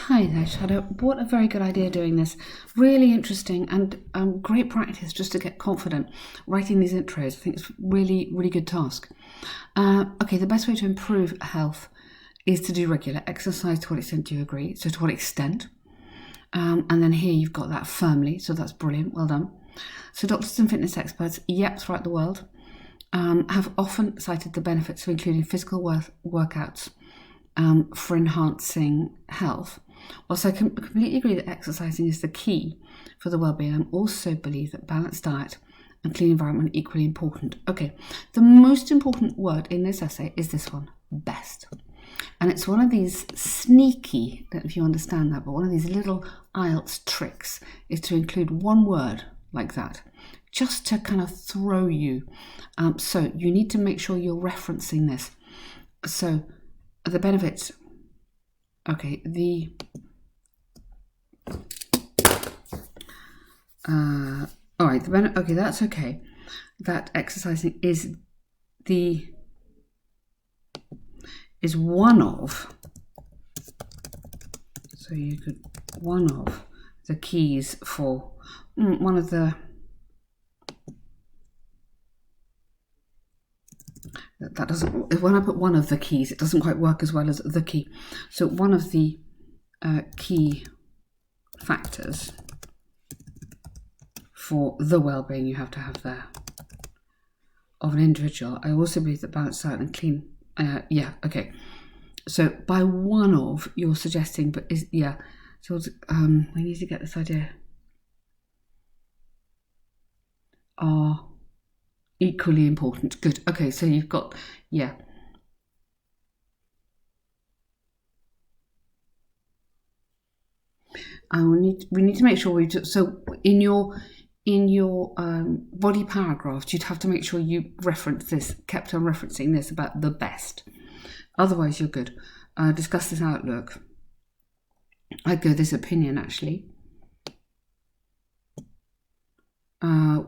Hi there, Shraddhada. What a very good idea doing this. Really interesting and great practice just to get confident writing these intros. I think it's really, really good task. Okay, the best way to improve health is to do regular exercise. To what extent do you agree? So to what extent? And then here you've got that firmly, so that's brilliant, well done. So doctors and fitness experts, throughout the world, have often cited the benefits of including physical workouts for enhancing health. Whilst I completely agree that exercising is the key for the well-being, I also believe that balanced diet and clean environment are equally important. Okay, the most important word in this essay is this one, best. And it's one of these sneaky, I don't know if you understand that, but one of these little IELTS tricks is to include one word like that, just to kind of throw you. So you need to make sure you're referencing this. So the benefits, okay, all right, okay, that's okay. That exercising is one of, so you could, one of the keys for, one of the, that doesn't, when I put one of the keys, it doesn't quite work as well as the key. So one of the key factors for the well-being you have to have there of an individual. I also believe that balanced diet and clean, okay. So by one of, you're suggesting, but is, so we need to get this idea, are equally important. Good. Okay, so you've got, we need to make sure we do, so in your body paragraphs, you'd have to make sure you reference this, kept on referencing this about the best. Otherwise, you're good. Discuss this outlook. I'd go this opinion, actually.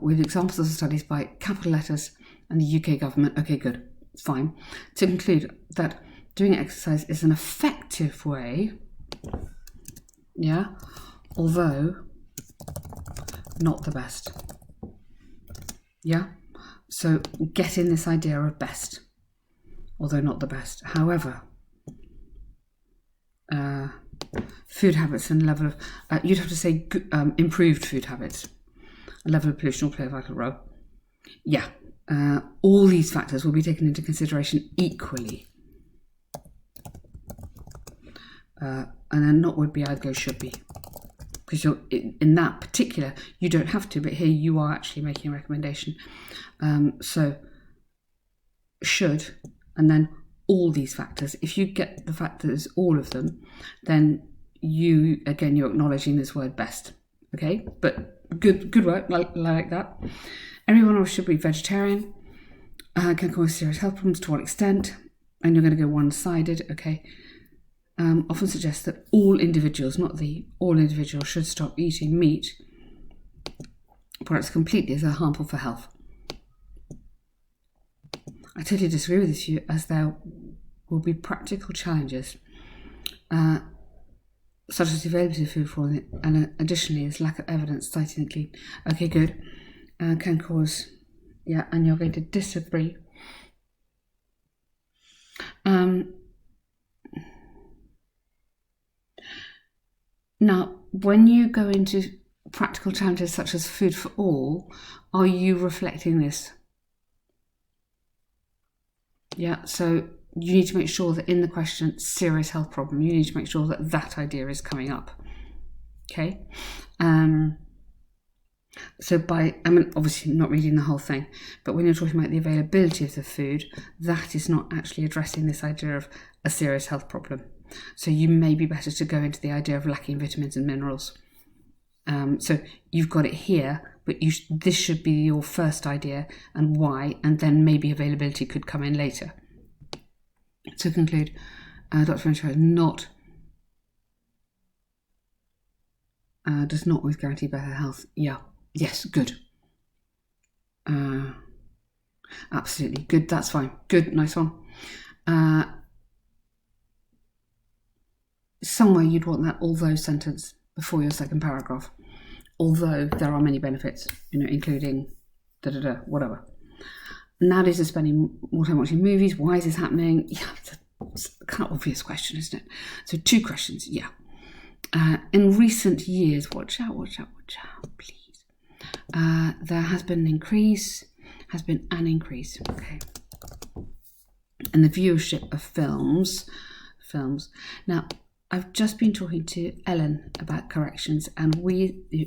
With examples of studies by capital letters and the UK government. Okay, good. Fine. To conclude that doing exercise is an effective way, although not the best. So get in this idea of best, although not the best. However, food habits and level of, you'd have to say improved food habits, a level of pollution will play a vital role. All these factors will be taken into consideration equally. And then not would be, I'd go should be. Because you're in that particular, you don't have to, but here you are actually making a recommendation. So should, and then all these factors. If you get the fact that it's all of them, then you're acknowledging this word best. Okay, but good work, like that. Everyone else should be vegetarian. Can cause serious health problems. To what extent? And you're going to go one-sided. Okay. Often suggests that all individuals, all individuals should stop eating meat products completely as they're harmful for health. I totally disagree with this view, as there will be practical challenges, such as the availability of food for it, and additionally, there's lack of evidence citing the clean. Okay, good. Can cause, and you're going to disagree. Now, when you go into practical challenges such as food for all, are you reflecting this? So you need to make sure that in the question, serious health problem, you need to make sure that that idea is coming up. Okay? So obviously not reading the whole thing, but when you're talking about the availability of the food, that is not actually addressing this idea of a serious health problem. So you may be better to go into the idea of lacking vitamins and minerals. So you've got it here, but this should be your first idea and why, and then maybe availability could come in later. To conclude, Dr. French does not always guarantee better health. Yes, good. Absolutely, good, that's fine. Good, nice one. somewhere you'd want that although sentence before your second paragraph. Although there are many benefits, including whatever. Nowadays, are spending more time watching movies. Why is this happening? Yeah, it's a kind of obvious question, isn't it? So 2 questions, yeah. In recent years, watch out, please. There has been an increase, okay, in the viewership of films. Now, I've just been talking to Ellen about corrections, and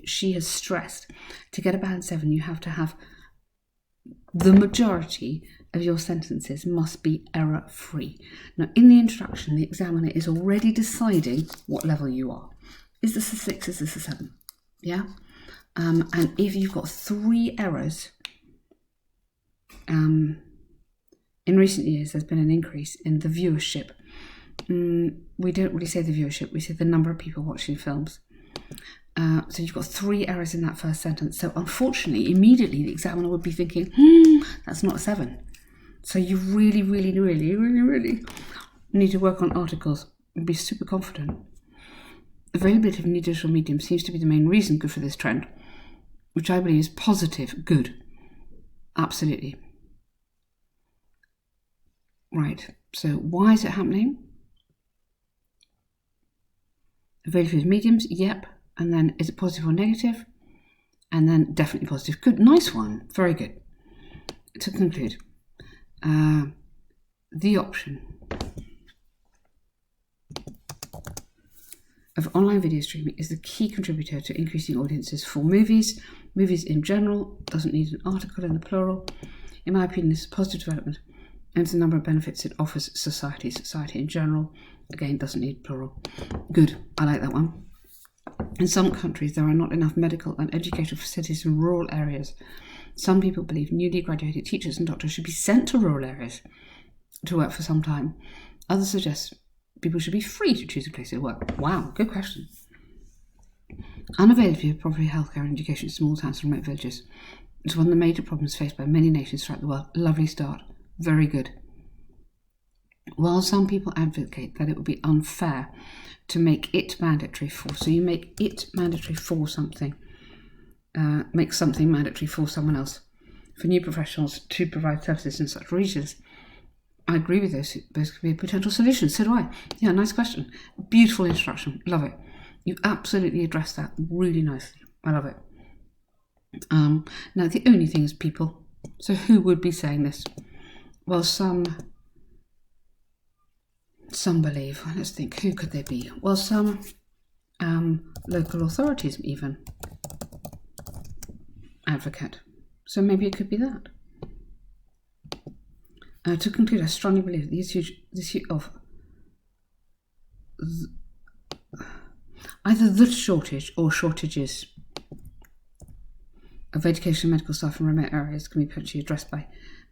she has stressed to get a band 7, you have to have the majority of your sentences must be error-free. Now, in the introduction, the examiner is already deciding what level you are. Is this a 6? Is this a 7? Yeah? And if you've got 3 errors, in recent years, there's been an increase in the viewership. We don't really say the viewership, we say the number of people watching films. So you've got 3 errors in that first sentence. So unfortunately, immediately the examiner would be thinking, that's not a 7. So you really, really, really, really, really need to work on articles and be super confident. Availability of new digital medium seems to be the main reason good for this trend, which I believe is positive, good. Absolutely. Right, so why is it happening? Availability of mediums, yep. And then is it positive or negative? And then definitely positive. Good, nice one, very good. To conclude, the option of online video streaming is the key contributor to increasing audiences for movies. Movies in general, doesn't need an article in the plural. In my opinion, this is a positive development and it's the number of benefits it offers society. Society in general, again, doesn't need plural. Good, I like that one. In some countries, there are not enough medical and educational facilities in rural areas. Some people believe newly graduated teachers and doctors should be sent to rural areas to work for some time. Others suggest people should be free to choose a place to work. Wow, good question. Unavailability of proper healthcare and education in small towns and remote villages is one of the major problems faced by many nations throughout the world. Lovely start. Very good. While some people advocate that it would be unfair to make it mandatory for, so you make it mandatory for something, make something mandatory for someone else, for new professionals to provide services in such regions. I agree with those. Those could be a potential solution. So do I. Yeah, nice question. Beautiful introduction. Love it. You absolutely addressed that really nicely. I love it. Now, the only thing is people. So who would be saying this? Well, some believe. Well, let's think. Who could they be? Well, some local authorities even advocate. So maybe it could be that. To conclude, I strongly believe the issue of either the shortage or shortages of education and medical staff in remote areas can be potentially addressed by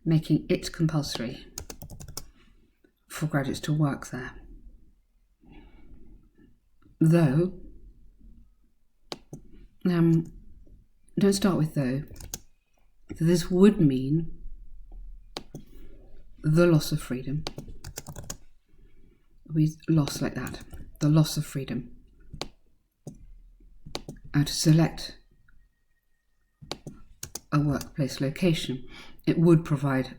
making it compulsory for graduates to work there. Though, don't start with though. This would mean the loss of freedom. We lost like that. The loss of freedom. To select a workplace location. It would provide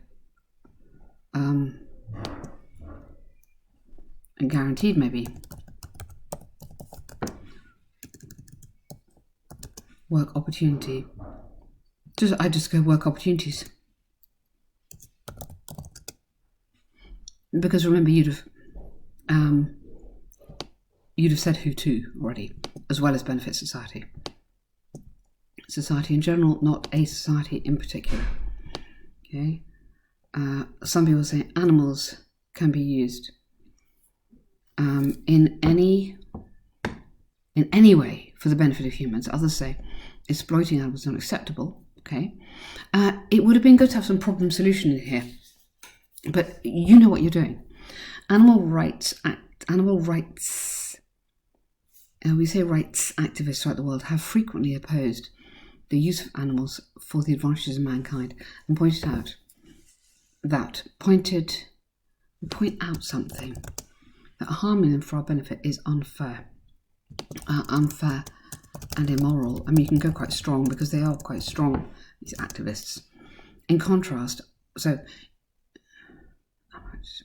and guaranteed maybe work opportunity. I just go work opportunities. Because remember, you'd have said who to already, as well as benefit society. Society in general, not a society in particular. Okay. Some people say animals can be used in any way for the benefit of humans. Others say exploiting animals is unacceptable. Okay. It would have been good to have some problem solution in here. But you know what you're doing. Animal rights, we say rights activists throughout the world have frequently opposed the use of animals for the advantages of mankind and point out something that harming them for our benefit is unfair. Unfair and immoral. I mean, you can go quite strong because they are quite strong, these activists. In contrast, so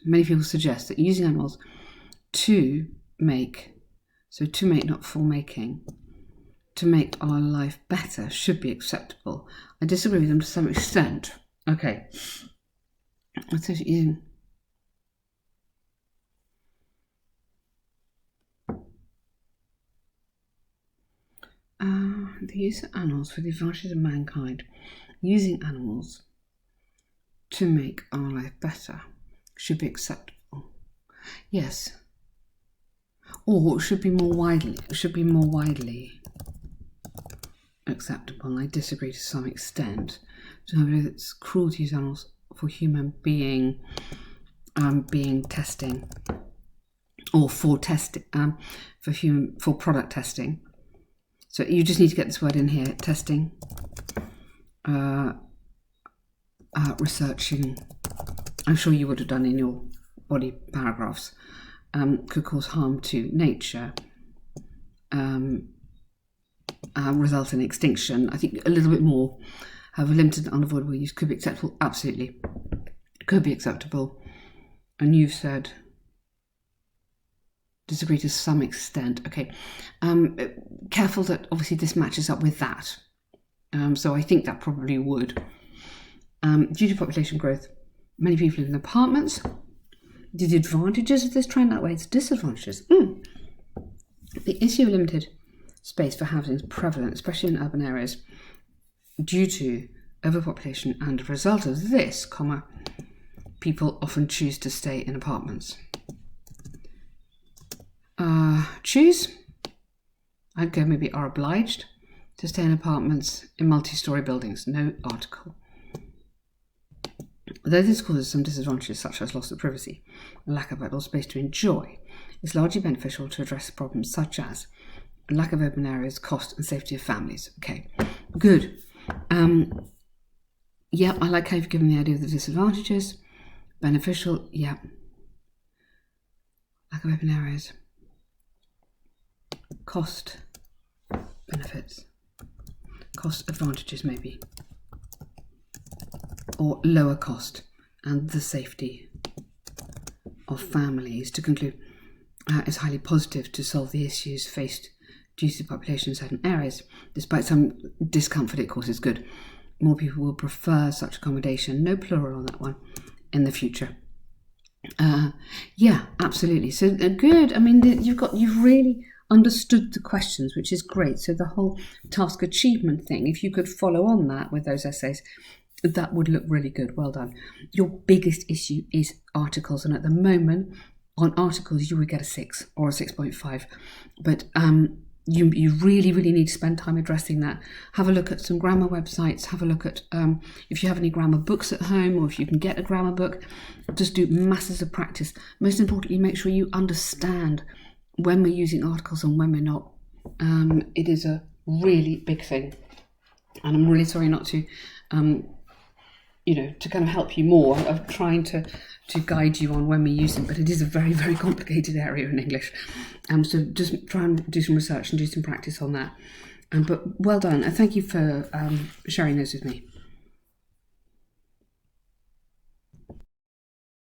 many people suggest that using animals to make, not for making, to make our life better should be acceptable. I disagree with them to some extent. Okay. Let's say using the use of animals for the advantage of mankind. Using animals to make our life better should be acceptable. Yes. Or it should be more widely acceptable. And I disagree to some extent. So I believe it's cruel to use animals for human being testing, or for testing, for product testing. So you just need to get this word in here: testing, researching. I'm sure you would have done in your body paragraphs. Could cause harm to nature, result in extinction. I think a little bit more. Have a limited and unavoidable use could be acceptable. Absolutely, could be acceptable. And you've said disagree to some extent. Okay, careful that obviously this matches up with that. So I think that probably would. Due to population growth, many people live in apartments. The advantages of this trend outweigh its disadvantages. The issue of limited space for housing is prevalent, especially in urban areas, due to overpopulation, and as a result of this, people often choose to stay in apartments. Choose? I'd go maybe are obliged to stay in apartments in multi-storey buildings. No article. Though this causes some disadvantages such as loss of privacy and lack of idle space to enjoy, it's largely beneficial to address problems such as lack of open areas, cost and safety of families. Okay, good. Yeah, I like how you've given the idea of the disadvantages. Beneficial, yeah. Lack of open areas. Cost, benefits. Cost advantages maybe. Or lower cost and the safety of families. To conclude, it's highly positive to solve the issues faced due to population in certain areas. Despite some discomfort, it causes good. More people will prefer such accommodation, no plural on that one, in the future. Yeah, absolutely. So good. I mean, you've really understood the questions, which is great. So the whole task achievement thing, if you could follow on that with those essays, that would look really good. Well done. Your biggest issue is articles, and at the moment on articles you would get a 6 or a 6.5, but you really need to spend time addressing that. Have a look at some grammar websites, have a look at if you have any grammar books at home, or if you can get a grammar book. Just do masses of practice. Most importantly, make sure you understand when we're using articles and when we're not. It is a really big thing, and I'm really sorry not to to kind of help you more of trying to guide you on when we use them, but it is a very complicated area in English. So just try and do some research and do some practice on that. But well done, and thank you for sharing those with me.